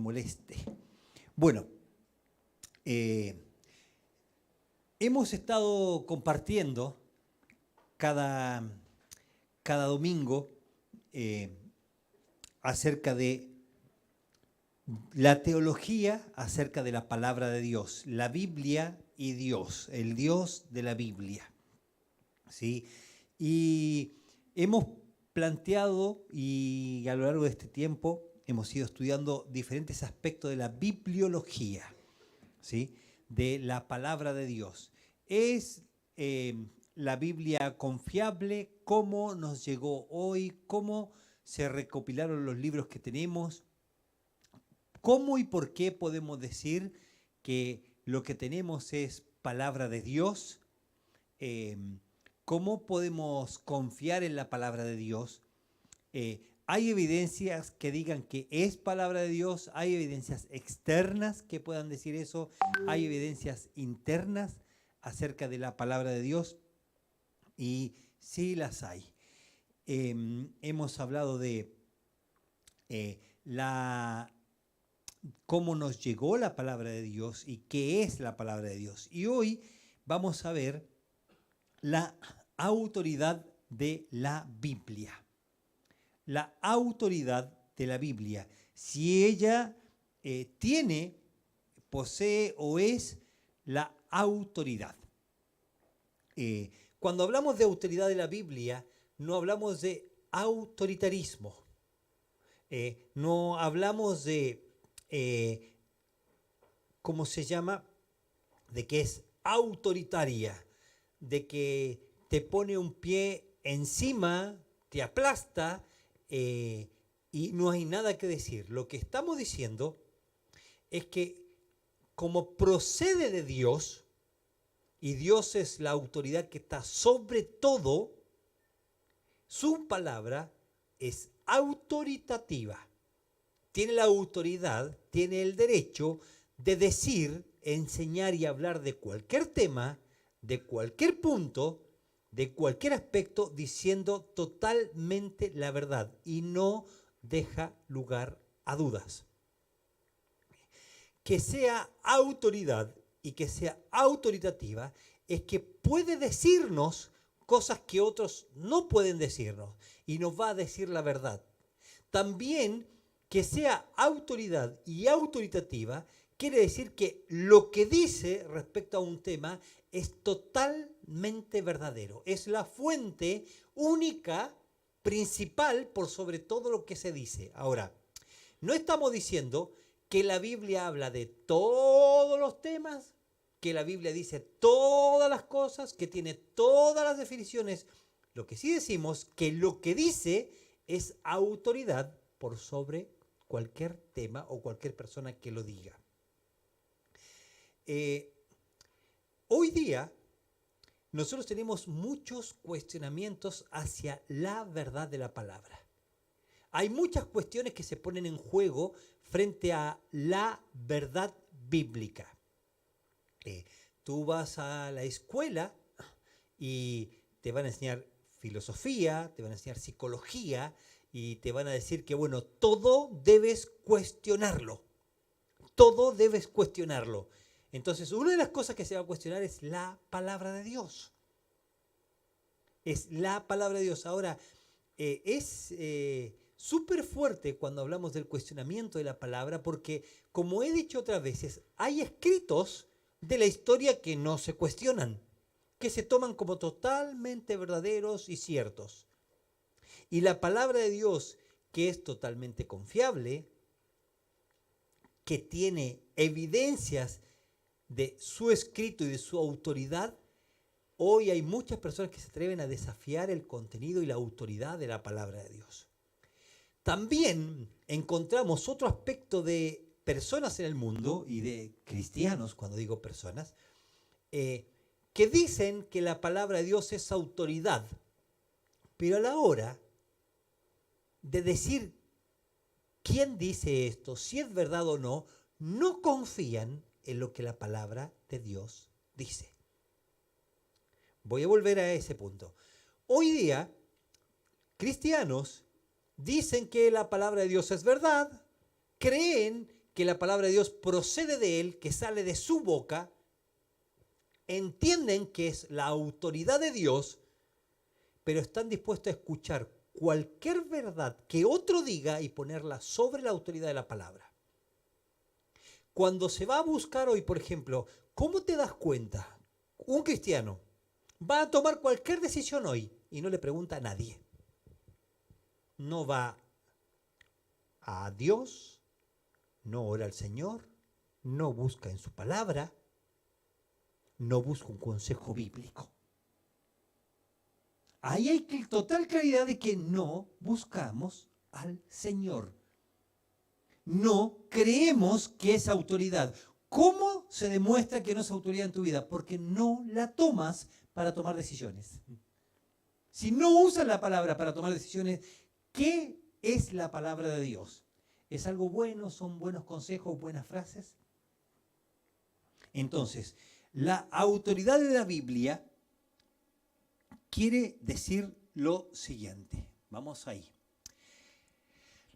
moleste. Bueno, hemos estado compartiendo cada domingo acerca de la teología, acerca de la palabra de Dios, la Biblia y Dios, el Dios de la Biblia, ¿sí? Y hemos planteado, y a lo largo de este tiempo hemos ido estudiando diferentes aspectos de la bibliología, ¿sí?, de la palabra de Dios. ¿Es la Biblia confiable? ¿Cómo nos llegó hoy? ¿Cómo se recopilaron los libros que tenemos? ¿Cómo y por qué podemos decir que lo que tenemos es palabra de Dios? ¿Cómo podemos confiar en la palabra de Dios? Hay evidencias que digan que es palabra de Dios, hay evidencias externas que puedan decir eso, hay evidencias internas acerca de la palabra de Dios, y sí las hay. Hemos hablado de cómo nos llegó la palabra de Dios y qué es la palabra de Dios. Y hoy vamos a ver la autoridad de la Biblia. La autoridad de la Biblia. Si ella posee o es la autoridad. Cuando hablamos de autoridad de la Biblia, no hablamos de autoritarismo. No hablamos de, ¿cómo se llama?, de que es autoritaria, de que te pone un pie encima, te aplasta y no hay nada que decir. Lo que estamos diciendo es que como procede de Dios, y Dios es la autoridad que está sobre todo, su palabra es autoritativa. Tiene la autoridad, tiene el derecho de decir, enseñar y hablar de cualquier tema, de cualquier punto, de cualquier aspecto, diciendo totalmente la verdad y no deja lugar a dudas. Que sea autoridad y que sea autoritativa es que puede decirnos cosas que otros no pueden decirnos y nos va a decir la verdad. También que sea autoridad y autoritativa quiere decir que lo que dice respecto a un tema es totalmente verdadero. Es la fuente única, principal, por sobre todo lo que se dice. Ahora, no estamos diciendo que la Biblia habla de todos los temas, que la Biblia dice todas las cosas, que tiene todas las definiciones. Lo que sí decimos que lo que dice es autoridad por sobre cualquier tema o cualquier persona que lo diga. Hoy día nosotros tenemos muchos cuestionamientos hacia la verdad de la palabra. Hay muchas cuestiones que se ponen en juego frente a la verdad bíblica. Tú vas a la escuela y te van a enseñar filosofía, te van a enseñar psicología y te van a decir que, bueno, todo debes cuestionarlo. Todo debes cuestionarlo. Entonces, una de las cosas que se va a cuestionar es la palabra de Dios. Es la palabra de Dios. Ahora, es súper fuerte cuando hablamos del cuestionamiento de la palabra porque, como he dicho otras veces, hay escritos de la historia que no se cuestionan, que se toman como totalmente verdaderos y ciertos. Y la palabra de Dios, que es totalmente confiable, que tiene evidencias de su escrito y de su autoridad, hoy hay muchas personas que se atreven a desafiar el contenido y la autoridad de la palabra de Dios. También encontramos otro aspecto de personas en el mundo y de cristianos, cuando digo personas, que dicen que la palabra de Dios es autoridad, pero a la hora de decir quién dice esto, si es verdad o no, no confían en lo que la palabra de Dios dice. Voy a volver a ese punto. Hoy día, cristianos dicen que la palabra de Dios es verdad, creen que la palabra de Dios procede de Él, que sale de su boca, entienden que es la autoridad de Dios, pero están dispuestos a escuchar cualquier verdad que otro diga y ponerla sobre la autoridad de la palabra. Cuando se va a buscar hoy, por ejemplo, ¿cómo te das cuenta? Un cristiano va a tomar cualquier decisión hoy y no le pregunta a nadie. No va a Dios, no ora al Señor, no busca en su palabra, no busca un consejo bíblico. Ahí hay total claridad de que no buscamos al Señor. No creemos que es autoridad. ¿Cómo se demuestra que no es autoridad en tu vida? Porque no la tomas para tomar decisiones. Si no usas la palabra para tomar decisiones, ¿qué es la palabra de Dios? ¿Es algo bueno? ¿Son buenos consejos, buenas frases? Entonces, la autoridad de la Biblia quiere decir lo siguiente. Vamos ahí.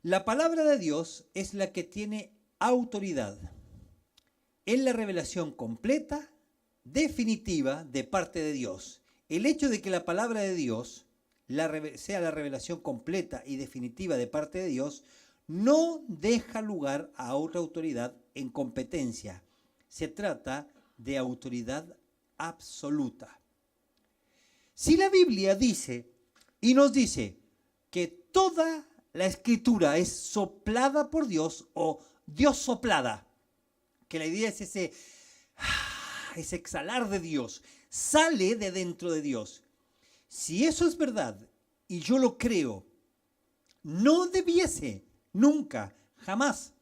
La palabra de Dios es la que tiene autoridad en la revelación completa, definitiva de parte de Dios. El hecho de que la palabra de Dios sea la revelación completa y definitiva de parte de Dios no deja lugar a otra autoridad en competencia. Se trata de autoridad absoluta. Si la Biblia dice y nos dice que toda la escritura es soplada por Dios o Dios soplada, que la idea es ese exhalar de Dios, sale de dentro de Dios. Si eso es verdad y yo lo creo, no debiese nunca, jamás,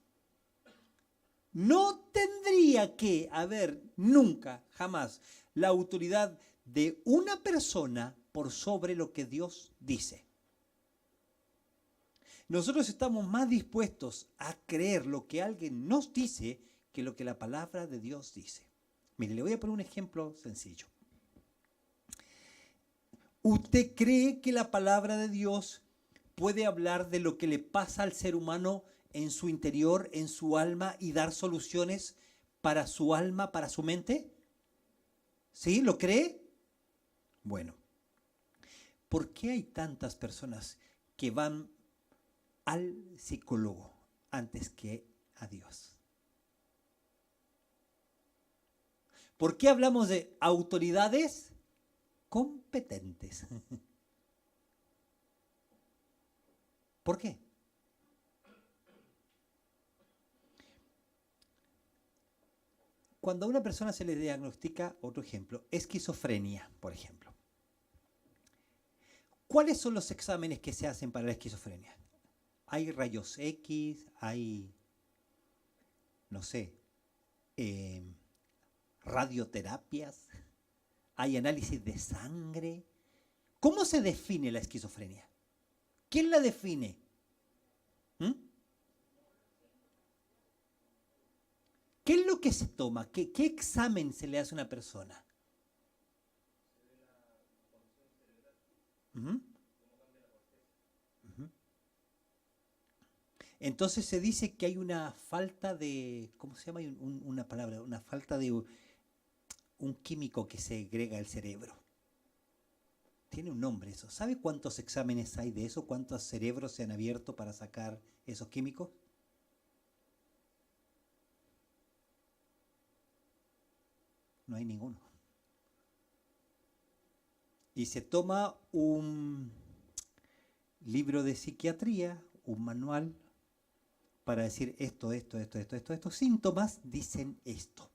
no tendría que haber nunca, jamás, la autoridad de una persona por sobre lo que Dios dice. Nosotros estamos más dispuestos a creer lo que alguien nos dice que lo que la palabra de Dios dice. Mire, le voy a poner un ejemplo sencillo. ¿Usted cree que la palabra de Dios puede hablar de lo que le pasa al ser humano en su interior, en su alma, y dar soluciones para su alma, para su mente? ¿Sí? ¿Lo cree? Bueno, ¿por qué hay tantas personas que van al psicólogo antes que a Dios? ¿Por qué hablamos de autoridades competentes? ¿Por qué? Cuando a una persona se le diagnostica, otro ejemplo, esquizofrenia, por ejemplo. ¿Cuáles son los exámenes que se hacen para la esquizofrenia? Hay rayos X, hay, no sé, radioterapias, hay análisis de sangre. ¿Cómo se define la esquizofrenia? ¿Quién la define? ¿Qué es lo que se toma? ¿Qué examen se le hace a una persona? Entonces se dice que hay una falta de, ¿cómo se llama? Una palabra, una falta de un químico que segrega el cerebro. Tiene un nombre eso. ¿Sabe cuántos exámenes hay de eso? ¿Cuántos cerebros se han abierto para sacar esos químicos? No hay ninguno. Y se toma un libro de psiquiatría, un manual, para decir estos síntomas dicen esto.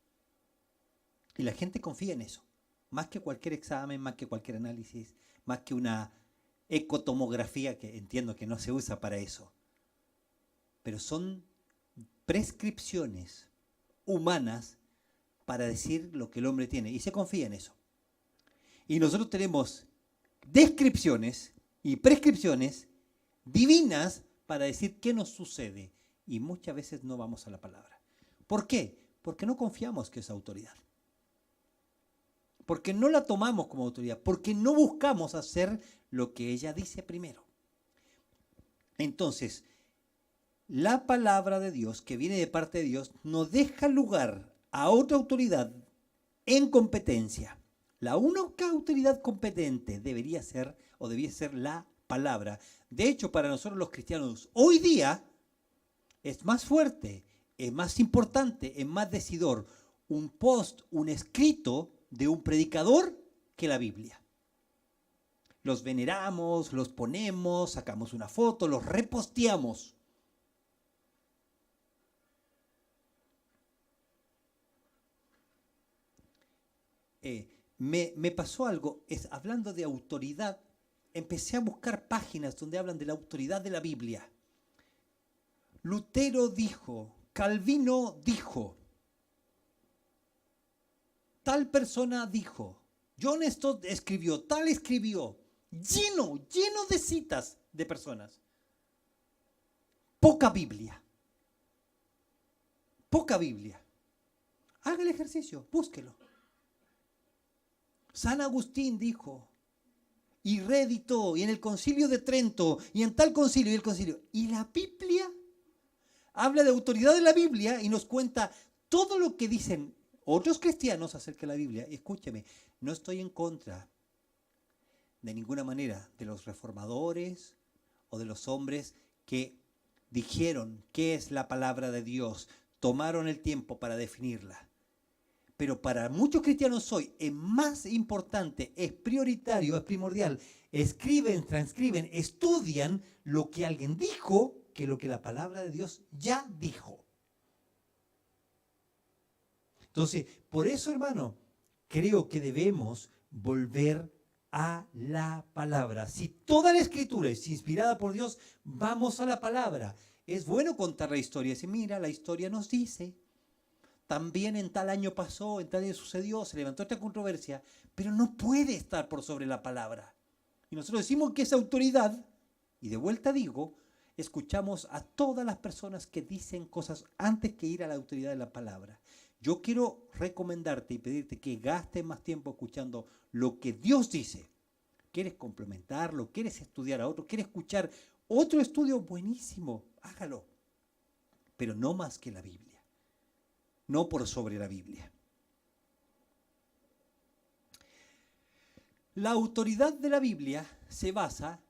Y la gente confía en eso. Más que cualquier examen, más que cualquier análisis, más que una ecotomografía, que entiendo que no se usa para eso. Pero son prescripciones humanas para decir lo que el hombre tiene. Y se confía en eso. Y nosotros tenemos descripciones y prescripciones divinas para decir qué nos sucede. Y muchas veces no vamos a la palabra. ¿Por qué? Porque no confiamos que es autoridad. Porque no la tomamos como autoridad. Porque no buscamos hacer lo que ella dice primero. Entonces, La palabra de Dios, que viene de parte de Dios, no deja lugar a otra autoridad en competencia. La única autoridad competente debería ser o debía ser la palabra. De hecho, para nosotros los cristianos, hoy día es más fuerte, es más importante, es más decidor un post, un escrito de un predicador que la Biblia. Los veneramos, los ponemos, sacamos una foto, los reposteamos. Me pasó algo, hablando de autoridad, empecé a buscar páginas donde hablan de la autoridad de la Biblia. Lutero dijo, Calvino dijo, tal persona dijo, John Stott escribió, tal escribió, lleno de citas de personas. Poca Biblia. Poca Biblia. Haga el ejercicio, búsquelo. San Agustín dijo, y reeditó, y en el Concilio de Trento, y en tal concilio y el concilio. Y la Biblia habla de autoridad de la Biblia y nos cuenta todo lo que dicen otros cristianos acerca de la Biblia. Y escúcheme, no estoy en contra de ninguna manera de los reformadores o de los hombres que dijeron qué es la palabra de Dios, tomaron el tiempo para definirla. Pero para muchos cristianos hoy es más importante, es prioritario, es primordial. Escriben, transcriben, estudian lo que alguien dijo que lo que la palabra de Dios ya dijo. Entonces, por eso, hermano, creo que debemos volver a la palabra. Si toda la escritura es inspirada por Dios, vamos a la palabra. Es bueno contar la historia. Decir, mira, la historia nos dice, también en tal año pasó, en tal año sucedió, se levantó esta controversia, pero no puede estar por sobre la palabra. Y nosotros decimos que es autoridad, y de vuelta digo, escuchamos a todas las personas que dicen cosas antes que ir a la autoridad de la palabra. Yo quiero recomendarte y pedirte que gastes más tiempo escuchando lo que Dios dice. ¿Quieres complementarlo? ¿Quieres estudiar a otro? ¿Quieres escuchar otro estudio? Buenísimo, hágalo. Pero no más que la Biblia. No por sobre la Biblia. La autoridad de la Biblia se basa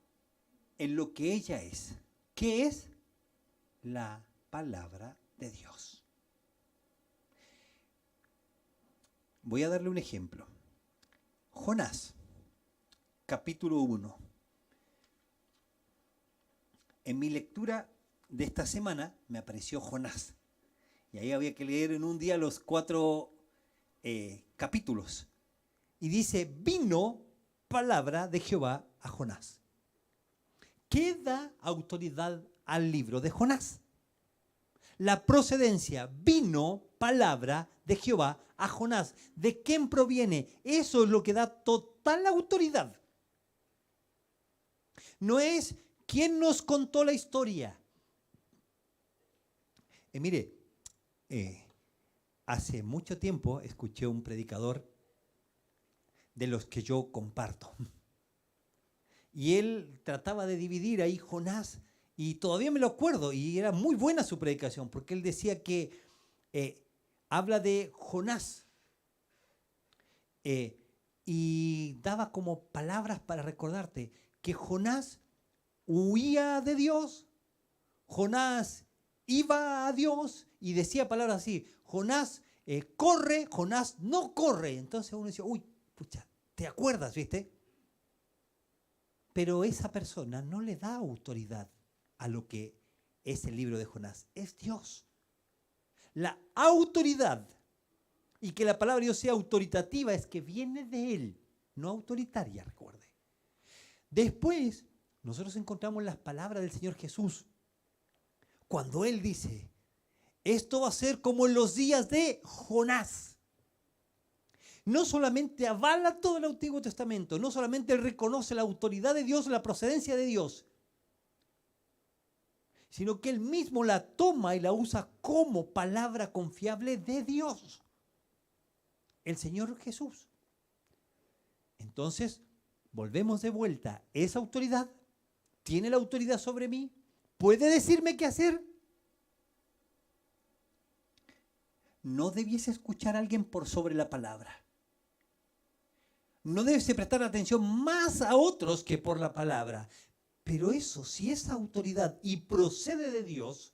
en lo que ella es. ¿Qué es? La palabra de Dios. Voy a darle un ejemplo. Jonás, capítulo 1. En mi lectura de esta semana me apareció Jonás. Y ahí había que leer en un día los 4 capítulos. Y dice, vino palabra de Jehová a Jonás. ¿Qué da autoridad al libro de Jonás? La procedencia, vino palabra de Jehová a Jonás. ¿De quién proviene? Eso es lo que da total autoridad. No es quién nos contó la historia. Mire, hace mucho tiempo escuché un predicador de los que yo comparto. Y él trataba de dividir ahí Jonás, y todavía me lo acuerdo, y era muy buena su predicación, porque él decía que habla de Jonás, y daba como palabras para recordarte que Jonás huía de Dios, Jonás iba a Dios, y decía palabras así, Jonás corre, Jonás no corre. Entonces uno decía, uy, pucha, ¿te acuerdas, viste? Pero esa persona no le da autoridad a lo que es el libro de Jonás. Es Dios. La autoridad, y que la palabra de Dios sea autoritativa, es que viene de Él, no autoritaria, recuerde. Después, nosotros encontramos las palabras del Señor Jesús. Cuando Él dice, esto va a ser como en los días de Jonás. No solamente avala todo el Antiguo Testamento, no solamente reconoce la autoridad de Dios, la procedencia de Dios, sino que Él mismo la toma y la usa como palabra confiable de Dios, el Señor Jesús. Entonces, volvemos de vuelta. ¿Esa autoridad tiene la autoridad sobre mí? ¿Puede decirme qué hacer? no debiese escuchar a alguien por sobre la palabra. No debes prestar atención más a otros que por la palabra. Pero eso, si es autoridad y procede de Dios,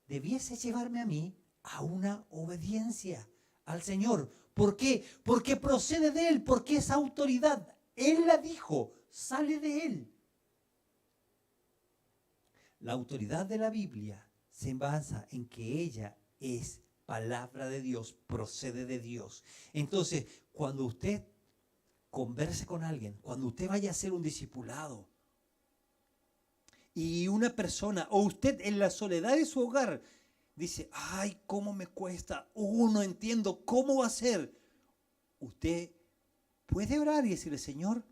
debiese llevarme a mí a una obediencia al Señor. ¿Por qué? Porque procede de Él, porque es autoridad. Él la dijo, sale de Él. La autoridad de la Biblia se basa en que ella es palabra de Dios, procede de Dios. Entonces, cuando usted converse con alguien, cuando usted vaya a hacer un discipulado y una persona, o usted en la soledad de su hogar, dice, ay, cómo me cuesta, no entiendo, ¿cómo va a ser? Usted puede orar y decirle, Señor,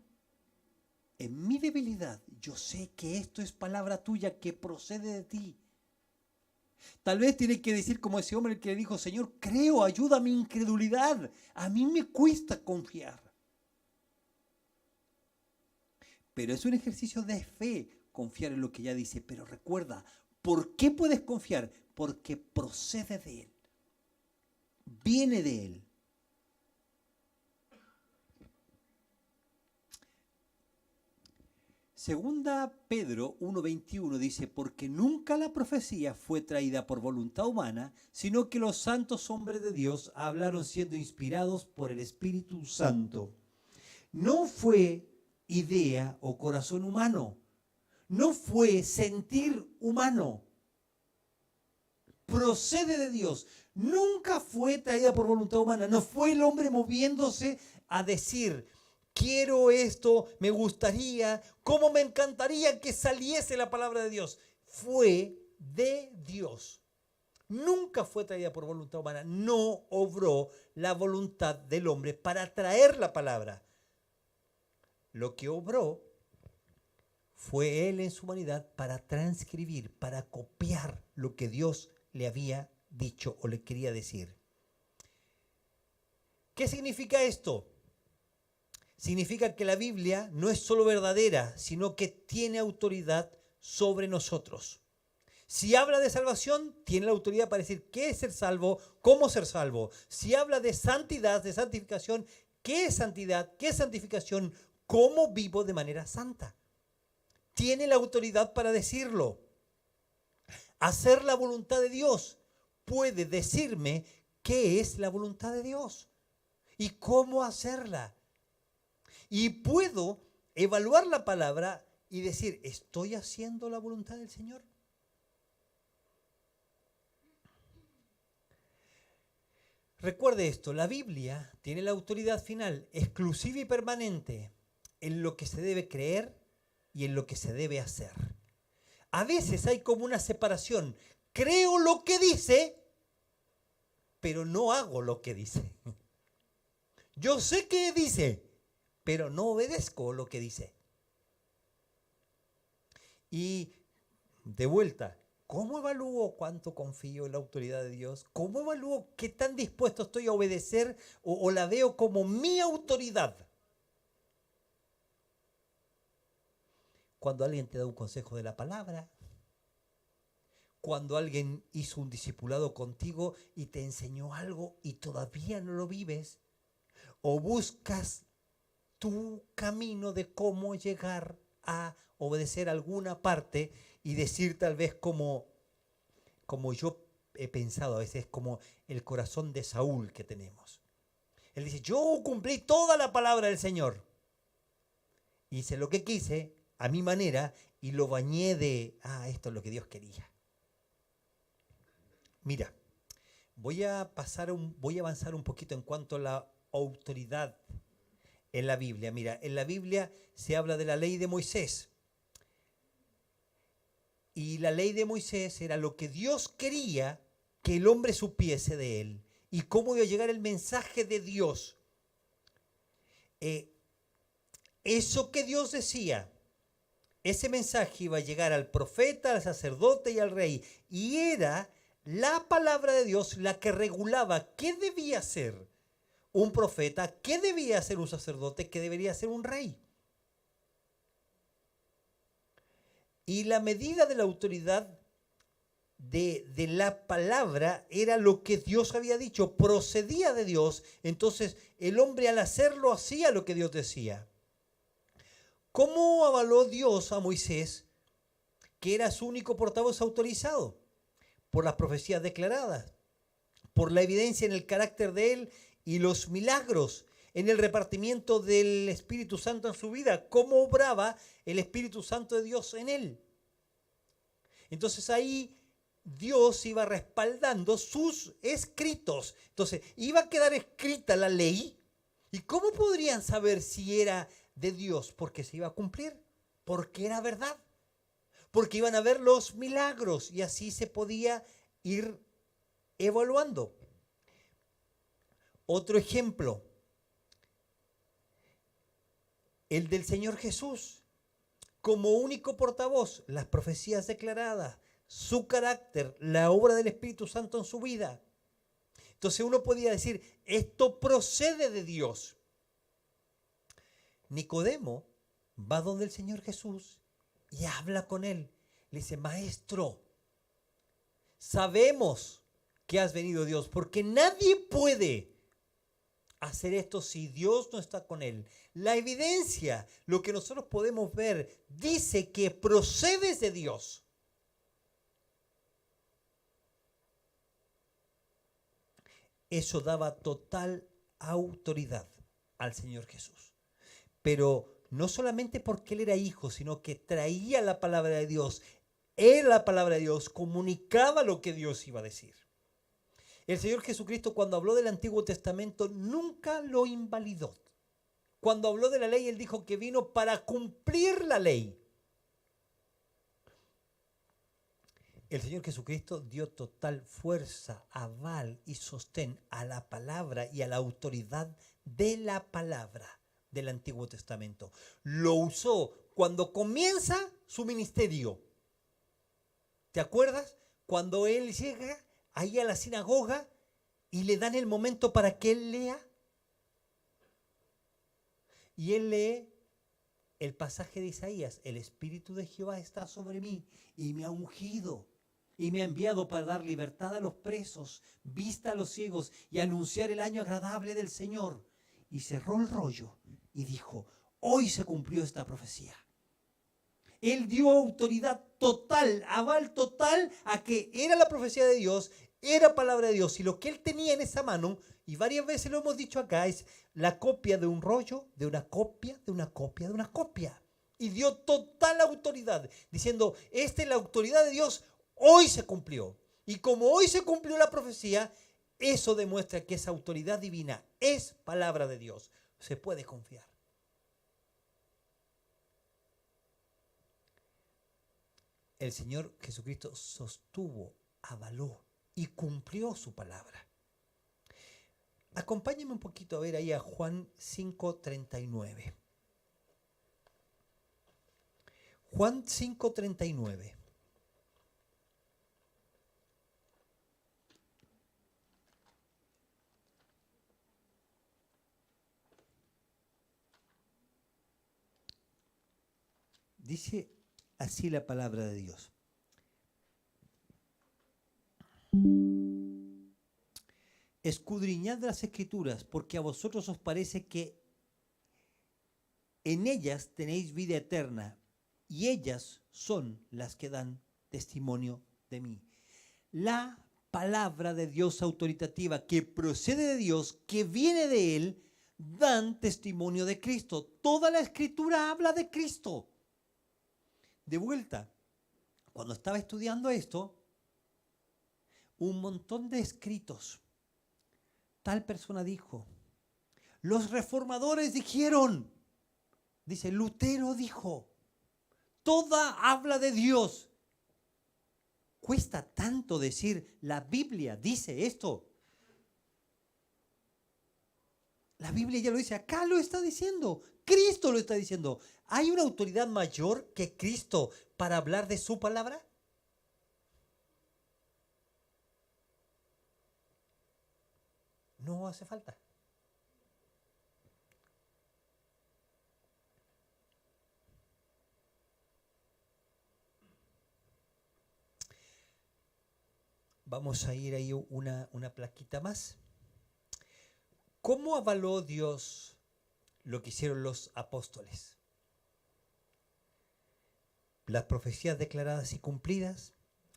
en mi debilidad, yo sé que esto es palabra tuya que procede de ti. Tal vez tiene que decir como ese hombre que le dijo, Señor, creo, ayuda a mi incredulidad. A mí me cuesta confiar. Pero es un ejercicio de fe confiar en lo que ella dice. Pero recuerda, ¿por qué puedes confiar? Porque procede de Él. Viene de Él. Segunda Pedro 1:21 dice, porque nunca la profecía fue traída por voluntad humana, sino que los santos hombres de Dios hablaron siendo inspirados por el Espíritu Santo. No fue idea o corazón humano, no fue sentir humano, procede de Dios. Nunca fue traída por voluntad humana, no fue el hombre moviéndose a decir, quiero esto, me gustaría, cómo me encantaría que saliese la palabra de Dios. Fue de Dios. Nunca fue traída por voluntad humana. No obró la voluntad del hombre para traer la palabra. Lo que obró fue Él en su humanidad para transcribir, para copiar lo que Dios le había dicho o le quería decir. ¿Qué significa esto? Significa que la Biblia no es solo verdadera, sino que tiene autoridad sobre nosotros. Si habla de salvación, tiene la autoridad para decir qué es ser salvo, cómo ser salvo. Si habla de santidad, de santificación, qué es santidad, qué es santificación, cómo vivo de manera santa. Tiene la autoridad para decirlo. Hacer la voluntad de Dios puede decirme qué es la voluntad de Dios y cómo hacerla. Y puedo evaluar la palabra y decir, ¿estoy haciendo la voluntad del Señor? Recuerde esto, la Biblia tiene la autoridad final, exclusiva y permanente, en lo que se debe creer y en lo que se debe hacer. A veces hay como una separación. Creo lo que dice, pero no hago lo que dice. Yo sé que dice, pero no obedezco lo que dice. Y de vuelta, ¿cómo evalúo cuánto confío en la autoridad de Dios? ¿Cómo evalúo qué tan dispuesto estoy a obedecer o la veo como mi autoridad? Cuando alguien te da un consejo de la palabra, cuando alguien hizo un discipulado contigo y te enseñó algo y todavía no lo vives, o buscas tu camino de cómo llegar a obedecer alguna parte y decir tal vez como yo he pensado a veces, como el corazón de Saúl que tenemos. Él dice, yo cumplí toda la palabra del Señor. Hice lo que quise, a mi manera, y lo bañé de, esto es lo que Dios quería. Mira, voy a avanzar un poquito en cuanto a la autoridad en la Biblia. Mira, en la Biblia se habla de la ley de Moisés. Y la ley de Moisés era lo que Dios quería que el hombre supiese de él. Y cómo iba a llegar el mensaje de Dios. Eso que Dios decía, ese mensaje iba a llegar al profeta, al sacerdote y al rey. Y era la palabra de Dios la que regulaba qué debía ser un profeta, qué debía ser un sacerdote, qué debería ser un rey. Y la medida de la autoridad de la palabra era lo que Dios había dicho, procedía de Dios. Entonces el hombre al hacerlo hacía lo que Dios decía. ¿Cómo avaló Dios a Moisés, que era su único portavoz autorizado? Por las profecías declaradas, por la evidencia en el carácter de él y los milagros en el repartimiento del Espíritu Santo en su vida, cómo obraba el Espíritu Santo de Dios en él. Entonces ahí Dios iba respaldando sus escritos. Entonces iba a quedar escrita la ley. ¿Y cómo podrían saber si era de Dios? Porque se iba a cumplir, porque era verdad, porque iban a ver los milagros y así se podía ir evaluando. Otro ejemplo, el del Señor Jesús, como único portavoz, las profecías declaradas, su carácter, la obra del Espíritu Santo en su vida. Entonces uno podía decir, esto procede de Dios. Nicodemo va donde el Señor Jesús y habla con él. Le dice, maestro, sabemos que has venido de Dios, porque nadie puede hacer esto si Dios no está con él. La evidencia, lo que nosotros podemos ver, dice que procedes de Dios. Eso daba total autoridad al Señor Jesús. Pero no solamente porque él era hijo, sino que traía la palabra de Dios. Era la palabra de Dios, comunicaba lo que Dios iba a decir. El Señor Jesucristo, cuando habló del Antiguo Testamento, nunca lo invalidó. Cuando habló de la ley, él dijo que vino para cumplir la ley. El Señor Jesucristo dio total fuerza, aval y sostén a la palabra y a la autoridad de la palabra del Antiguo Testamento. Lo usó cuando comienza su ministerio. ¿Te acuerdas? Cuando él llega ahí a la sinagoga y le dan el momento para que él lea. Y él lee el pasaje de Isaías: el Espíritu de Jehová está sobre mí y me ha ungido y me ha enviado para dar libertad a los presos, vista a los ciegos y anunciar el año agradable del Señor. Y cerró el rollo y dijo, hoy se cumplió esta profecía. Él dio autoridad total, aval total a que era la profecía de Dios, era palabra de Dios. Y lo que él tenía en esa mano, y varias veces lo hemos dicho acá, es la copia de un rollo, de una copia, de una copia, de una copia. Y dio total autoridad, diciendo, esta es la autoridad de Dios, hoy se cumplió. Y como hoy se cumplió la profecía, eso demuestra que esa autoridad divina es palabra de Dios. Se puede confiar. El Señor Jesucristo sostuvo, avaló y cumplió su palabra. Acompáñenme un poquito a ver ahí a Juan 5:39. Juan 5:39. Dice así la palabra de Dios. Escudriñad las Escrituras, porque a vosotros os parece que en ellas tenéis vida eterna, y ellas son las que dan testimonio de mí. La palabra de Dios autoritativa, que procede de Dios, que viene de Él, dan testimonio de Cristo. Toda la Escritura habla de Cristo. De vuelta, cuando estaba estudiando esto, un montón de escritos. Tal persona dijo, los reformadores dijeron, dice, Lutero dijo, toda habla de Dios. Cuesta tanto decir, la Biblia dice esto. La Biblia ya lo dice, acá lo está diciendo, Cristo lo está diciendo. ¿Hay una autoridad mayor que Cristo para hablar de su palabra? No hace falta. Vamos a ir ahí una plaquita más. ¿Cómo avaló Dios lo que hicieron los apóstoles? Las profecías declaradas y cumplidas,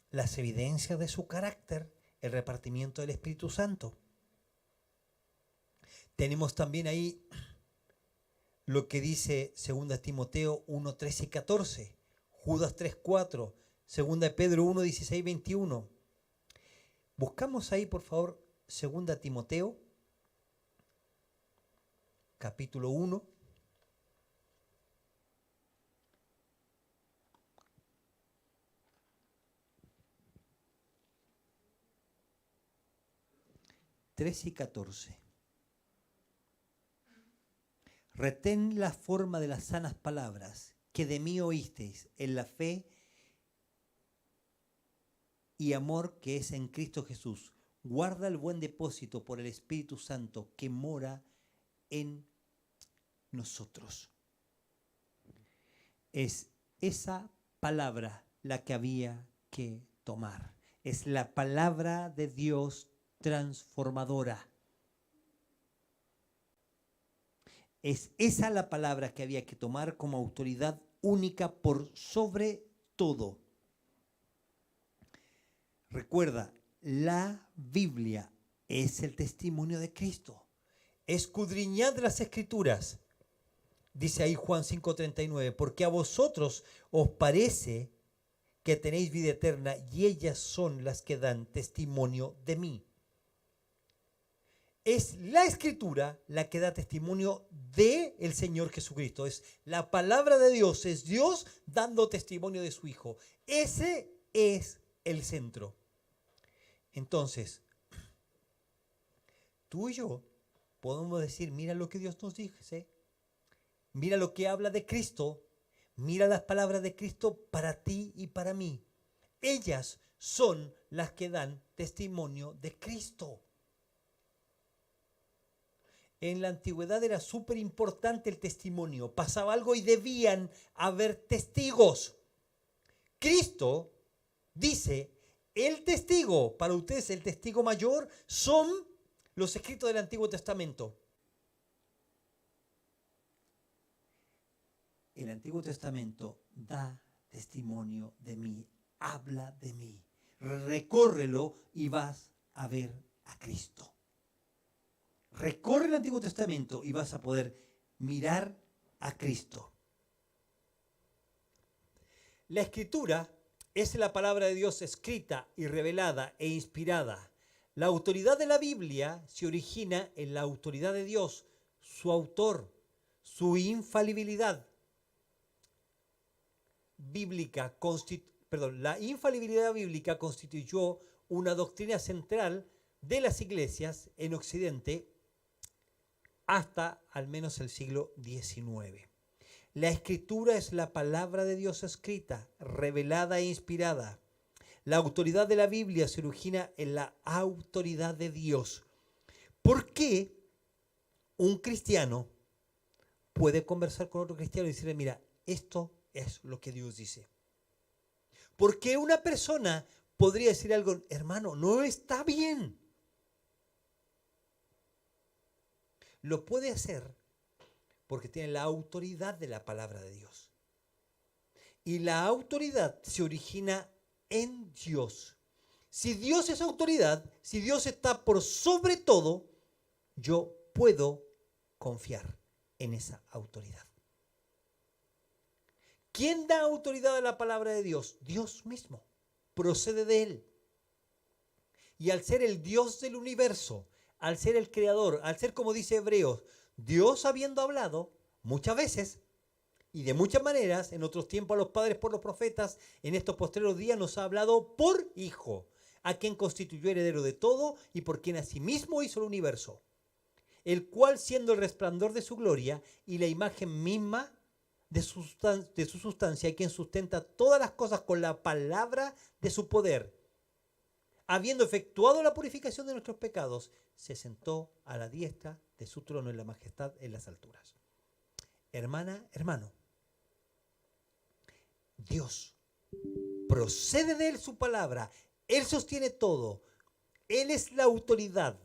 las evidencias de su carácter, el repartimiento del Espíritu Santo. Tenemos también ahí lo que dice 2 Timoteo 1, 13 y 14, Judas 3, 4, 2 Pedro 1, 16, 21. Buscamos ahí, por favor, 2 Timoteo, capítulo 1. ...13 y 14... Retén la forma de las sanas palabras que de mí oísteis en la fe y amor que es en Cristo Jesús. Guarda el buen depósito por el Espíritu Santo que mora en nosotros. Es esa palabra la que había que tomar. Es la palabra de Dios transformadora. Es esa la palabra que había que tomar como autoridad única por sobre todo. Recuerda, la Biblia es el testimonio de Cristo. Escudriñad las Escrituras, dice ahí Juan 5:39, porque a vosotros os parece que tenéis vida eterna y ellas son las que dan testimonio de mí. Es la Escritura la que da testimonio de el Señor Jesucristo. Es la palabra de Dios, es Dios dando testimonio de su Hijo. Ese es el centro. Entonces, tú y yo podemos decir, mira lo que Dios nos dice, mira lo que habla de Cristo, mira las palabras de Cristo para ti y para mí. Ellas son las que dan testimonio de Cristo. En la antigüedad era súper importante el testimonio. Pasaba algo y debían haber testigos. Cristo dice, el testigo, para ustedes el testigo mayor, son los escritos del Antiguo Testamento. El Antiguo Testamento da testimonio de mí, habla de mí. Recórrelo y vas a ver a Cristo. Recorre el Antiguo Testamento y vas a poder mirar a Cristo. La Escritura es la palabra de Dios escrita y revelada e inspirada. La autoridad de la Biblia se origina en la autoridad de Dios, su autor, su infalibilidad bíblica. La infalibilidad bíblica constituyó una doctrina central de las iglesias en Occidente hasta al menos el siglo XIX. La Escritura es la palabra de Dios escrita, revelada e inspirada. La autoridad de la Biblia se origina en la autoridad de Dios. ¿Por qué un cristiano puede conversar con otro cristiano y decirle, mira, esto es lo que Dios dice? ¿Por qué una persona podría decir algo, hermano, no está bien? Lo puede hacer porque tiene la autoridad de la palabra de Dios. Y la autoridad se origina en Dios. Si Dios es autoridad, si Dios está por sobre todo, yo puedo confiar en esa autoridad. ¿Quién da autoridad a la palabra de Dios? Dios mismo. Procede de Él. Y al ser el Dios del universo, al ser el creador, al ser, como dice Hebreos, Dios habiendo hablado muchas veces y de muchas maneras, en otros tiempos a los padres por los profetas, en estos postreros días nos ha hablado por Hijo, a quien constituyó heredero de todo y por quien asimismo hizo el universo, el cual siendo el resplandor de su gloria y la imagen misma de su sustancia, y quien sustenta todas las cosas con la palabra de su poder, habiendo efectuado la purificación de nuestros pecados, se sentó a la diestra de su trono en la majestad en las alturas. Hermana, hermano, Dios procede de Él su palabra, Él sostiene todo, Él es la autoridad.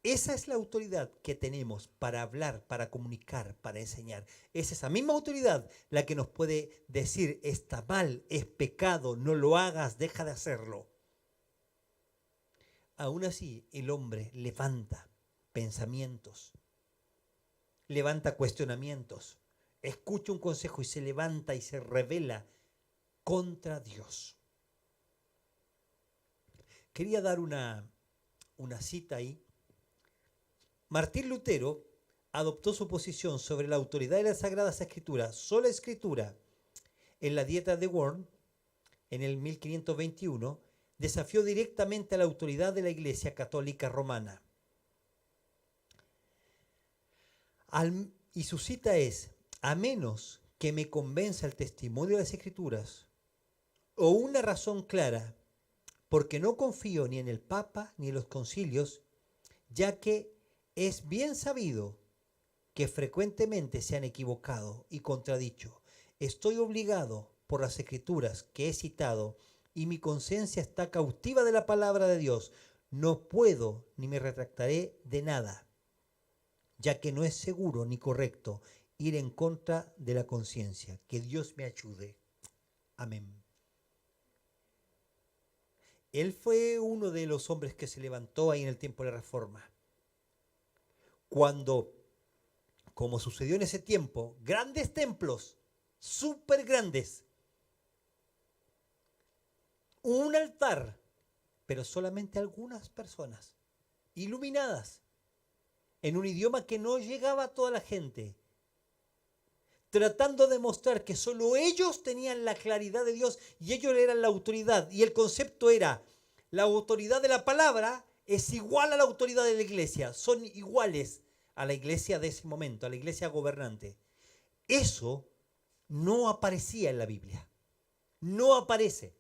Esa es la autoridad que tenemos para hablar, para comunicar, para enseñar. Es esa misma autoridad la que nos puede decir, está mal, es pecado, no lo hagas, deja de hacerlo. Aún así, el hombre levanta pensamientos, levanta cuestionamientos, escucha un consejo y se levanta y se rebela contra Dios. Quería dar una cita ahí. Martín Lutero adoptó su posición sobre la autoridad de las Sagradas Escrituras, sola Escritura, en la Dieta de Worms, en el 1521, desafió directamente a la autoridad de la Iglesia Católica Romana. Y su cita es, a menos que me convenza el testimonio de las Escrituras o una razón clara, porque no confío ni en el Papa ni en los concilios, ya que es bien sabido que frecuentemente se han equivocado y contradicho. Estoy obligado por las Escrituras que he citado y mi conciencia está cautiva de la palabra de Dios. No puedo ni me retractaré de nada, ya que no es seguro ni correcto ir en contra de la conciencia. Que Dios me ayude. Amén. Él fue uno de los hombres que se levantó ahí en el tiempo de la Reforma. Cuando, como sucedió en ese tiempo, grandes templos, súper grandes, un altar, pero solamente algunas personas, iluminadas, en un idioma que no llegaba a toda la gente, tratando de mostrar que solo ellos tenían la claridad de Dios y ellos eran la autoridad. Y el concepto era, la autoridad de la palabra es igual a la autoridad de la iglesia, son iguales a la iglesia de ese momento, a la iglesia gobernante. Eso no aparecía en la Biblia, no aparece.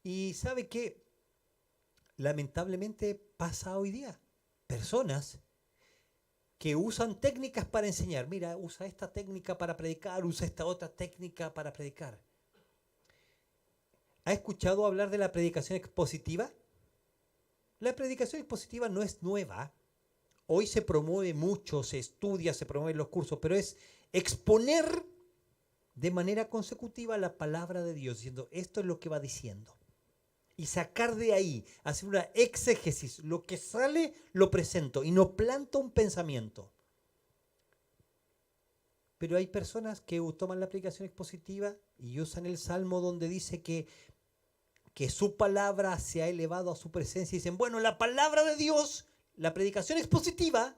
Y ¿sabe qué? Lamentablemente pasa hoy día. Personas que usan técnicas para enseñar. Mira, usa esta técnica para predicar, usa esta otra técnica para predicar. ¿Ha escuchado hablar de la predicación expositiva? La predicación expositiva no es nueva. Hoy se promueve mucho, se estudia, se promueven los cursos, pero es exponer de manera consecutiva la palabra de Dios, diciendo esto es lo que va diciendo. Y sacar de ahí, hacer una exégesis, lo que sale lo presento y no planto un pensamiento. Pero hay personas que toman la predicación expositiva y usan el Salmo donde dice que su palabra se ha elevado a su presencia y dicen, bueno, la palabra de Dios, la predicación expositiva,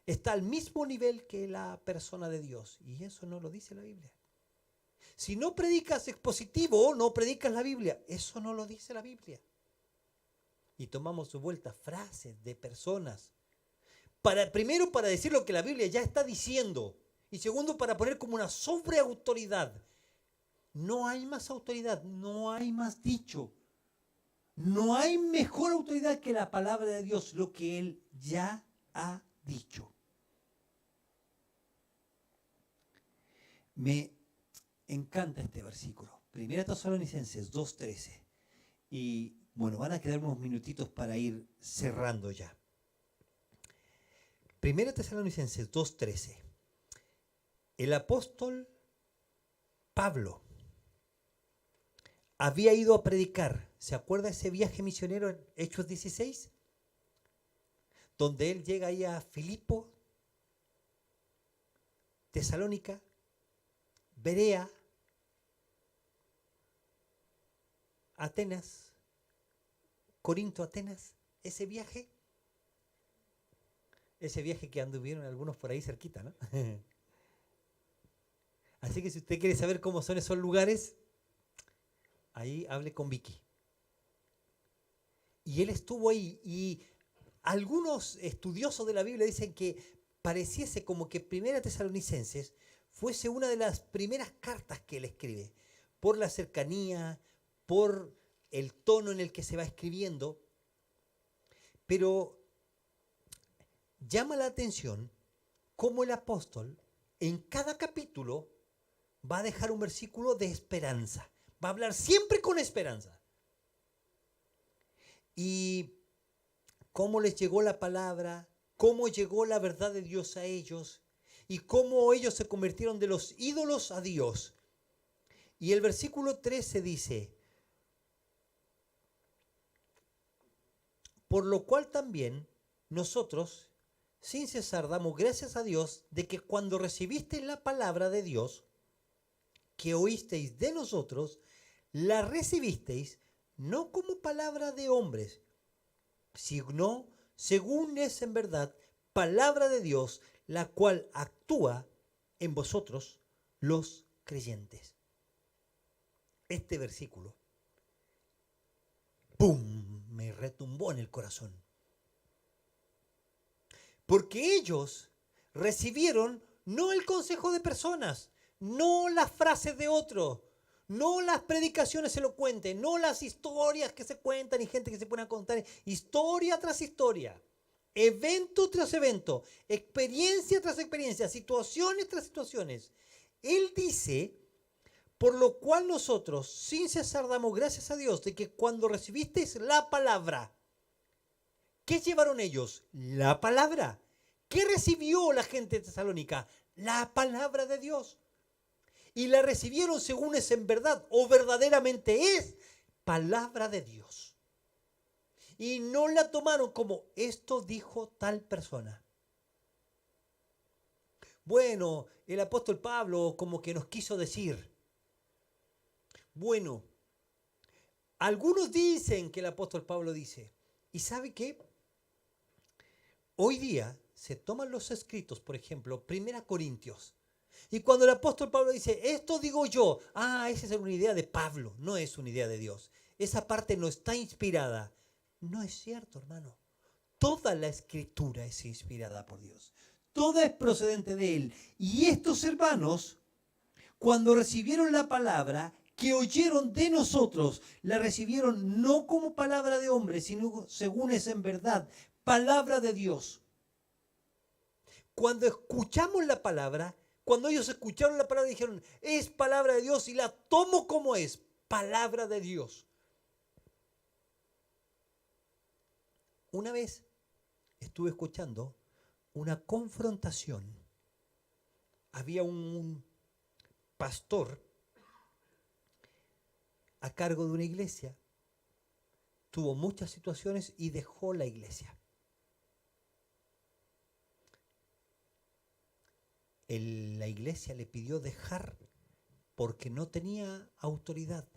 está al mismo nivel que la persona de Dios. Y eso no lo dice la Biblia. Si no predicas expositivo, no predicas la Biblia. Eso no lo dice la Biblia. Y tomamos de vuelta frases de personas. Primero para decir lo que la Biblia ya está diciendo. Y segundo para poner como una sobreautoridad. No hay más autoridad, no hay más dicho. No hay mejor autoridad que la palabra de Dios, lo que Él ya ha dicho. Me encanta este versículo. 1 Tesalonicenses 2:13. Y bueno, van a quedar unos minutitos para ir cerrando ya. 1 Tesalonicenses 2:13. El apóstol Pablo había ido a predicar. ¿Se acuerda ese viaje misionero en Hechos 16? Donde él llega ahí a Filipo, Tesalónica, Berea, Atenas, Corinto, Atenas, ese viaje que anduvieron algunos por ahí cerquita, ¿no? Así que si usted quiere saber cómo son esos lugares, ahí hable con Vicky. Y él estuvo ahí y algunos estudiosos de la Biblia dicen que pareciese como que 1 Tesalonicenses fuese una de las primeras cartas que él escribe, por la cercanía, por el tono en el que se va escribiendo, pero llama la atención cómo el apóstol en cada capítulo va a dejar un versículo de esperanza. Va a hablar siempre con esperanza. Y cómo les llegó la palabra, cómo llegó la verdad de Dios a ellos y cómo ellos se convirtieron de los ídolos a Dios. Y el versículo 13 dice, por lo cual también nosotros, sin cesar, damos gracias a Dios de que cuando recibisteis la palabra de Dios, que oísteis de nosotros, la recibisteis no como palabra de hombres, sino según es en verdad palabra de Dios, la cual actúa en vosotros los creyentes. Este versículo, ¡pum!, me retumbó en el corazón. Porque ellos recibieron no el consejo de personas, no las frases de otros, no las predicaciones elocuentes, no las historias que se cuentan y gente que se pone a contar historia tras historia, evento tras evento, experiencia tras experiencia, situaciones tras situaciones. Él dice, por lo cual nosotros sin cesar damos gracias a Dios de que cuando recibisteis la palabra, ¿qué llevaron ellos? La palabra. ¿Qué recibió la gente de Tesalónica? La palabra de Dios. Y la recibieron según es en verdad o verdaderamente es palabra de Dios. Y no la tomaron como esto dijo tal persona. Bueno, el apóstol Pablo como que nos quiso decir. Bueno, algunos dicen que el apóstol Pablo dice. ¿Y sabe qué? Hoy día se toman los escritos, por ejemplo, 1 Corintios. Y cuando el apóstol Pablo dice, esto digo yo, esa es una idea de Pablo, no es una idea de Dios. Esa parte no está inspirada. No es cierto, hermano. Toda la escritura es inspirada por Dios. Toda es procedente de Él. Y estos hermanos, cuando recibieron la palabra que oyeron de nosotros, la recibieron no como palabra de hombre, sino según es en verdad, palabra de Dios. Cuando escuchamos la palabra, cuando ellos escucharon la palabra, dijeron, es palabra de Dios y la tomo como es, palabra de Dios. Una vez estuve escuchando una confrontación. Había un pastor a cargo de una iglesia, tuvo muchas situaciones y dejó la iglesia. La iglesia le pidió dejar porque no tenía autoridad.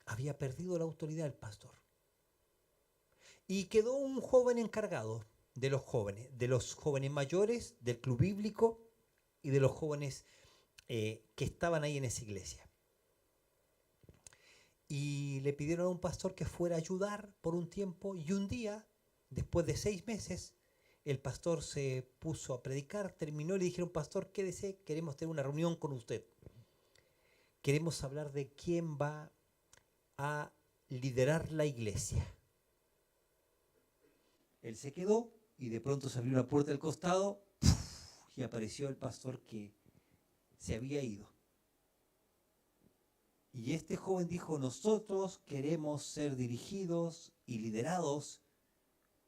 Había perdido la autoridad el pastor. Y quedó un joven encargado de los jóvenes mayores, del club bíblico y de los jóvenes que estaban ahí en esa iglesia. Y le pidieron a un pastor que fuera a ayudar por un tiempo y un día, después de 6 meses, el pastor se puso a predicar, terminó y le dijeron, pastor, quédese, queremos tener una reunión con usted. Queremos hablar de quién va a liderar la iglesia. Él se quedó y de pronto se abrió una puerta del costado y apareció el pastor que se había ido. Y este joven dijo, nosotros queremos ser dirigidos y liderados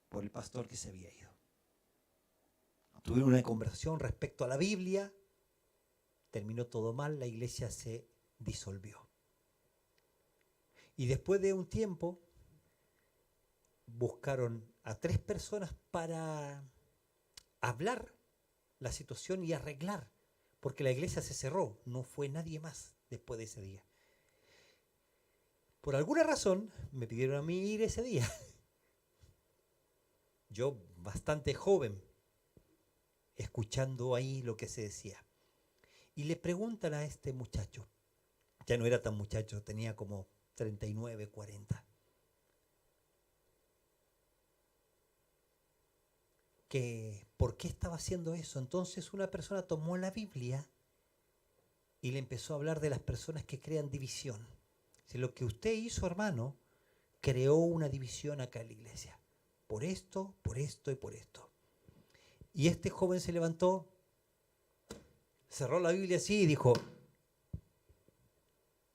por el pastor que se había ido. Tuvieron una conversación respecto a la Biblia, terminó todo mal, la iglesia se disolvió. Y después de un tiempo, buscaron a 3 personas para hablar la situación y arreglar, porque la iglesia se cerró, no fue nadie más después de ese día. Por alguna razón me pidieron a mí ir ese día. Yo bastante joven, escuchando ahí lo que se decía. Y le preguntan a este muchacho, ya no era tan muchacho, tenía como 39, 40. Que por qué estaba haciendo eso. Entonces una persona tomó la Biblia y le empezó a hablar de las personas que crean división. Si lo que usted hizo, hermano, creó una división acá en la iglesia. Por esto y por esto. Y este joven se levantó, cerró la Biblia así y dijo,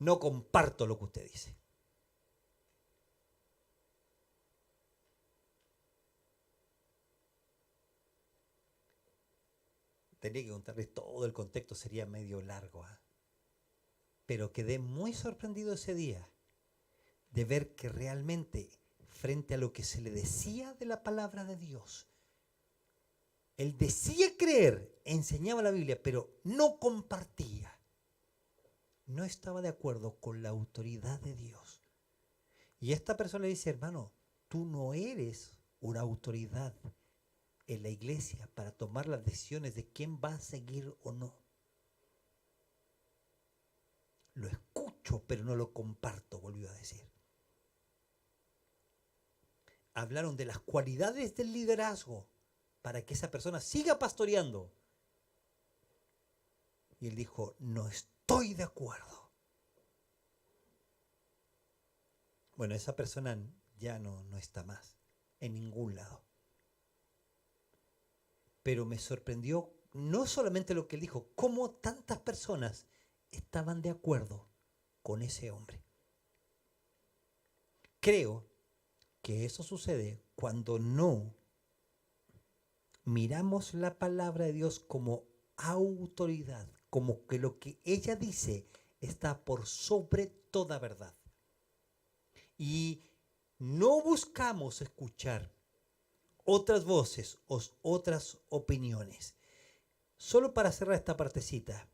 no comparto lo que usted dice. Tenía que contarles todo el contexto, sería medio largo. Pero quedé muy sorprendido ese día de ver que realmente, frente a lo que se le decía de la palabra de Dios, él decía creer, enseñaba la Biblia, pero no compartía. No estaba de acuerdo con la autoridad de Dios. Y esta persona le dice, hermano, tú no eres una autoridad en la iglesia para tomar las decisiones de quién va a seguir o no. Lo escucho, pero no lo comparto, volvió a decir. Hablaron de las cualidades del liderazgo para que esa persona siga pastoreando. Y él dijo, no estoy de acuerdo. Bueno, esa persona ya no está más en ningún lado. Pero me sorprendió no solamente lo que él dijo, cómo tantas personas estaban de acuerdo con ese hombre. Creo que eso sucede cuando no miramos la palabra de Dios como autoridad, como que lo que ella dice está por sobre toda verdad. Y no buscamos escuchar otras voces o otras opiniones. Solo para cerrar esta partecita,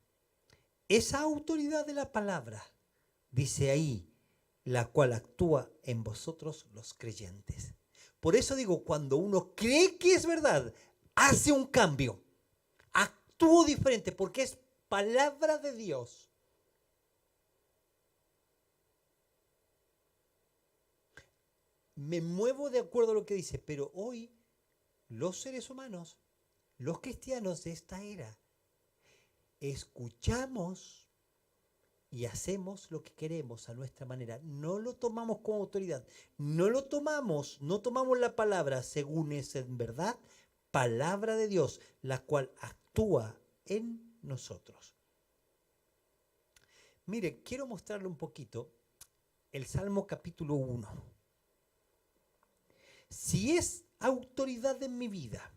esa autoridad de la palabra, dice ahí, la cual actúa en vosotros los creyentes. Por eso digo, cuando uno cree que es verdad, hace un cambio, actúa diferente, porque es palabra de Dios. Me muevo de acuerdo a lo que dice, pero hoy los seres humanos, los cristianos de esta era, escuchamos y hacemos lo que queremos a nuestra manera. No lo tomamos como autoridad. No tomamos la palabra según es en verdad, palabra de Dios, la cual actúa en nosotros. Mire, quiero mostrarle un poquito el Salmo capítulo 1. Si es autoridad en mi vida,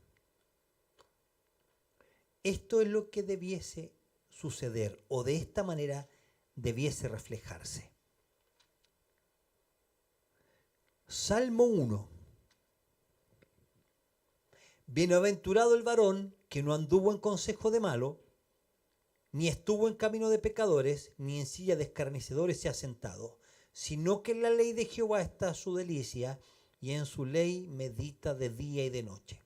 esto es lo que debiese suceder, o de esta manera debiese reflejarse. Salmo 1. Bienaventurado el varón que no anduvo en consejo de malo, ni estuvo en camino de pecadores, ni en silla de escarnecedores se ha sentado, sino que en la ley de Jehová está su delicia, y en su ley medita de día y de noche.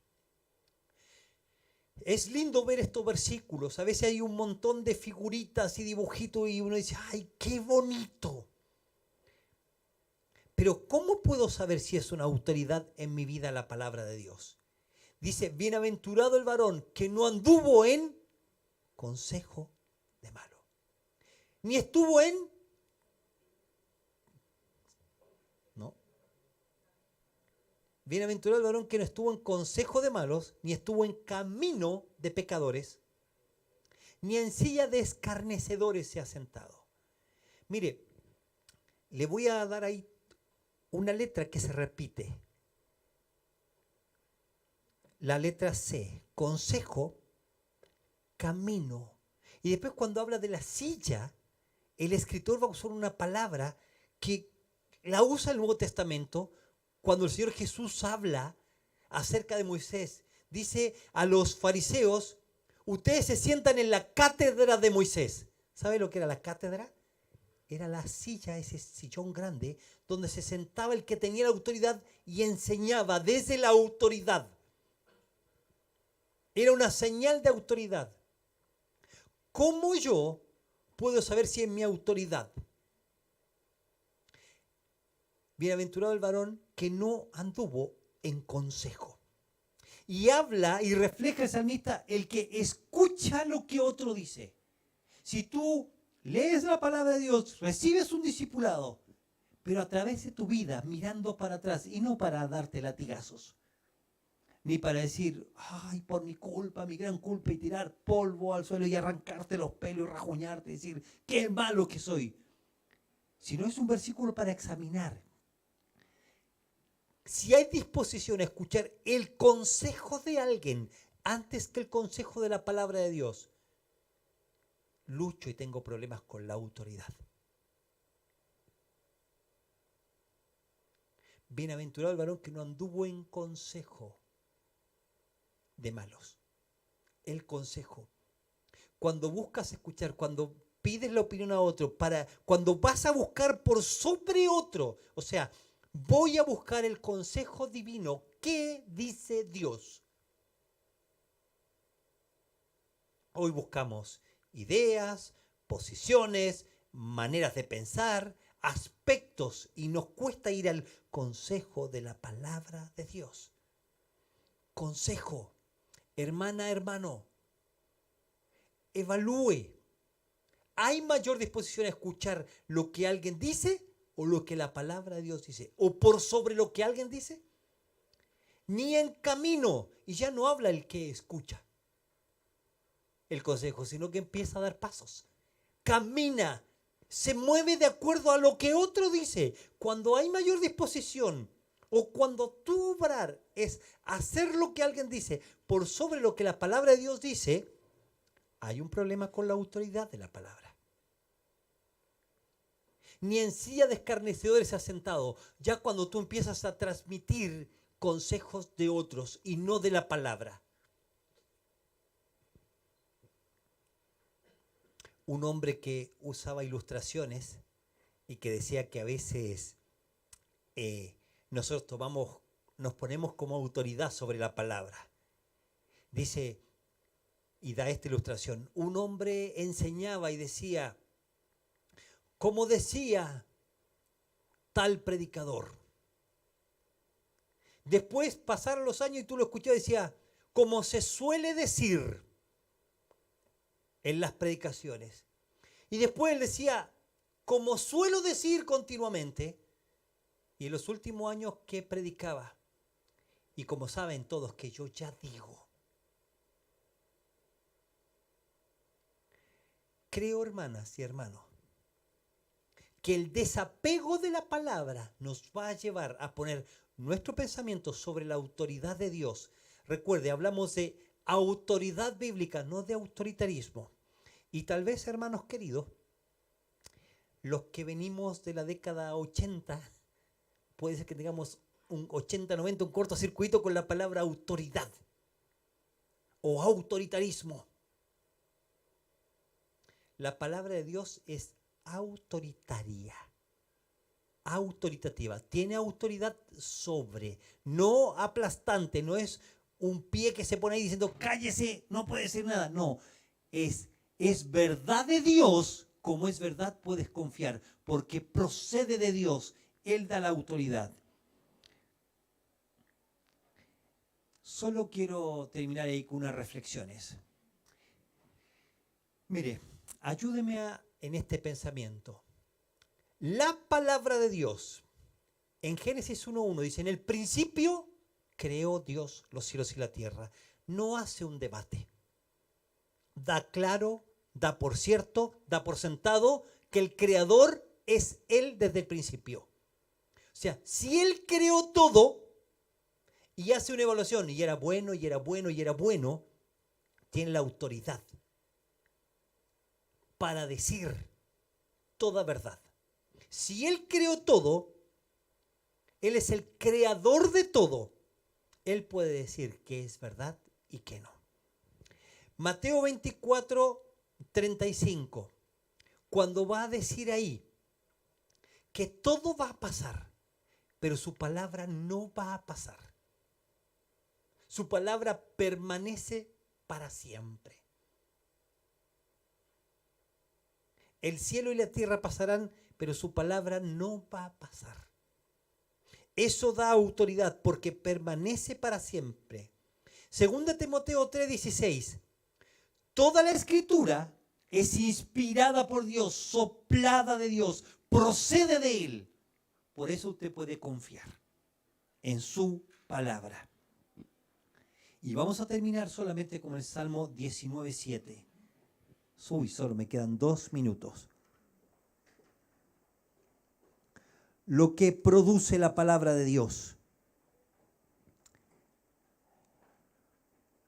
Es lindo ver estos versículos. A veces hay un montón de figuritas y dibujitos y uno dice, ¡ay, qué bonito! Pero ¿cómo puedo saber si es una autoridad en mi vida la palabra de Dios? Dice, bienaventurado el varón que no anduvo en consejo de malo, ni estuvo en, ¿no? Bienaventurado el varón que no estuvo en consejo de malos, ni estuvo en camino de pecadores, ni en silla de escarnecedores se ha sentado. Mire, le voy a dar ahí una letra que se repite. La letra C, consejo, camino. Y después cuando habla de la silla, el escritor va a usar una palabra que la usa el Nuevo Testamento cuando el Señor Jesús habla acerca de Moisés. Dice a los fariseos, ustedes se sientan en la cátedra de Moisés. ¿Sabe lo que era la cátedra? Era la silla, ese sillón grande, donde se sentaba el que tenía la autoridad y enseñaba desde la autoridad. Era una señal de autoridad. ¿Cómo yo puedo saber si es mi autoridad? Bienaventurado el varón que no anduvo en consejo. Y habla y refleja el salmista el que escucha lo que otro dice. Si tú lees la palabra de Dios, recibes un discipulado, pero a través de tu vida mirando para atrás y no para darte latigazos, ni para decir, ay, por mi culpa, mi gran culpa, y tirar polvo al suelo y arrancarte los pelos y rajuñarte y decir, qué malo que soy. sino es un versículo para examinar. Si hay disposición a escuchar el consejo de alguien antes que el consejo de la palabra de Dios, lucho y tengo problemas con la autoridad. Bienaventurado el varón que no anduvo en consejo de malos. El consejo. Cuando buscas escuchar, cuando pides la opinión a otro, cuando vas a buscar por sobre otro, o sea, voy a buscar el consejo divino. ¿Qué dice Dios? Hoy buscamos ideas, posiciones, maneras de pensar, aspectos, y nos cuesta ir al consejo de la palabra de Dios. Consejo, hermana, hermano, evalúe. ¿Hay mayor disposición a escuchar lo que alguien dice o lo que la palabra de Dios dice? ¿O por sobre lo que alguien dice? Ni en camino, y ya no habla el que escucha el consejo, sino que empieza a dar pasos. Camina, se mueve de acuerdo a lo que otro dice. Cuando hay mayor disposición o cuando tu obrar es hacer lo que alguien dice por sobre lo que la palabra de Dios dice, hay un problema con la autoridad de la palabra. Ni en silla de escarnecedores se ha sentado. Ya cuando tú empiezas a transmitir consejos de otros y no de la palabra. Un hombre que usaba ilustraciones y que decía que a veces nosotros nos ponemos como autoridad sobre la palabra. Dice, y da esta ilustración, un hombre enseñaba y decía, como decía tal predicador. Después pasaron los años y tú lo escuchabas y decía, como se suele decir en las predicaciones. Y después él decía, como suelo decir continuamente, y en los últimos años que predicaba, y como saben todos que yo ya digo. Creo, hermanas y hermanos, que el desapego de la palabra nos va a llevar a poner nuestro pensamiento sobre la autoridad de Dios. Recuerde, hablamos de autoridad bíblica, no de autoritarismo. Y tal vez, hermanos queridos, los que venimos de la década 80, puede ser que tengamos un 80-90, un cortocircuito con la palabra autoridad o autoritarismo. La palabra de Dios es autoritaria, autoritativa, tiene autoridad sobre, no aplastante, no es un pie que se pone ahí diciendo cállese, no puede decir nada, no, es verdad de Dios, como es verdad puedes confiar, porque procede de Dios, Él da la autoridad. Solo quiero terminar ahí con unas reflexiones. Mire, ayúdeme en este pensamiento. La palabra de Dios, en Génesis 1:1 dice, en el principio creó Dios los cielos y la tierra. No hace un debate. Da claro, da por cierto, da por sentado que el creador es Él desde el principio. O sea, si Él creó todo y hace una evaluación y era bueno, y era bueno, y era bueno, tiene la autoridad para decir toda verdad. Si Él creó todo, Él es el creador de todo. Él puede decir qué es verdad y qué no. Mateo 24:35, cuando va a decir ahí que todo va a pasar, pero su palabra no va a pasar. Su palabra permanece para siempre. El cielo y la tierra pasarán, pero su palabra no va a pasar. Eso da autoridad porque permanece para siempre. Segunda Timoteo 3:16. Toda la escritura es inspirada por Dios, soplada de Dios, procede de Él. Por eso usted puede confiar en su palabra. Y vamos a terminar solamente con el Salmo 19:7. Uy, solo me quedan 2 minutos. lo que produce la palabra de Dios.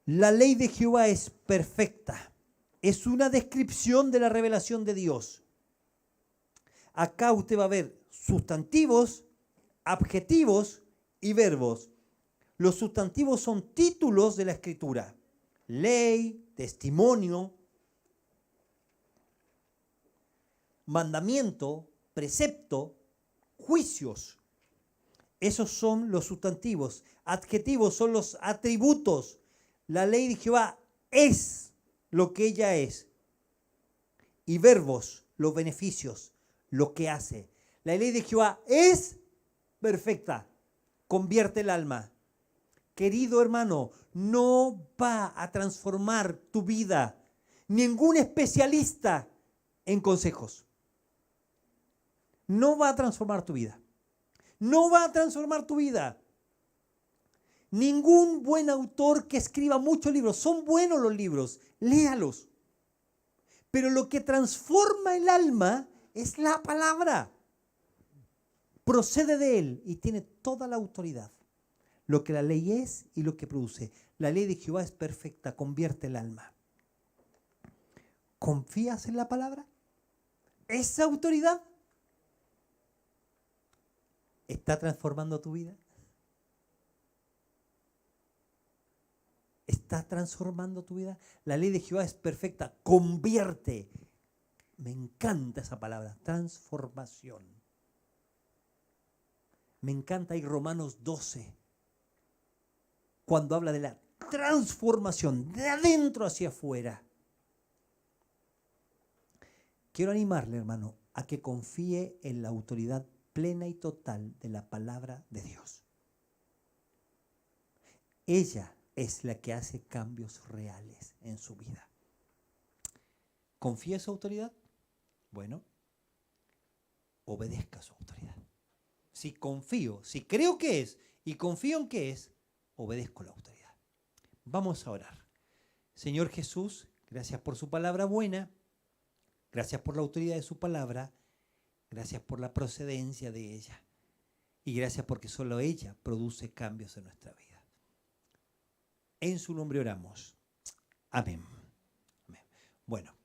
La ley de Jehová es perfecta. Es una descripción de la revelación de Dios. Acá usted va a ver sustantivos, adjetivos y verbos. Los sustantivos son títulos de la Escritura. Ley, testimonio, mandamiento, precepto, juicios. Esos son los sustantivos. Adjetivos son los atributos. La ley de Jehová es lo que ella es. Y verbos, los beneficios, lo que hace. La ley de Jehová es perfecta, convierte el alma. Querido hermano, no va a transformar tu vida ningún especialista en consejos. No va a transformar tu vida. No va a transformar tu vida. Ningún buen autor que escriba muchos libros, son buenos los libros, léalos. Pero lo que transforma el alma es la palabra. Procede de él y tiene toda la autoridad. Lo que la ley es y lo que produce. La ley de Jehová es perfecta, convierte el alma. ¿Confías en la palabra? ¿Esa autoridad está transformando tu vida? ¿Está transformando tu vida? La ley de Jehová es perfecta, convierte. Me encanta esa palabra, transformación. Me encanta ahí Romanos 12, cuando habla de la transformación de adentro hacia afuera. Quiero animarle, hermano, a que confíe en la autoridad plena y total de la palabra de Dios. Ella es la que hace cambios reales en su vida. ¿Confía en su autoridad? Bueno, obedezca a su autoridad. Si confío, si creo que es y confío en que es, obedezco la autoridad. Vamos a orar. Señor Jesús, gracias por su palabra buena, gracias por la autoridad de su palabra, gracias por la procedencia de ella y gracias porque solo ella produce cambios en nuestra vida. En su nombre oramos. Amén. Amén. Bueno.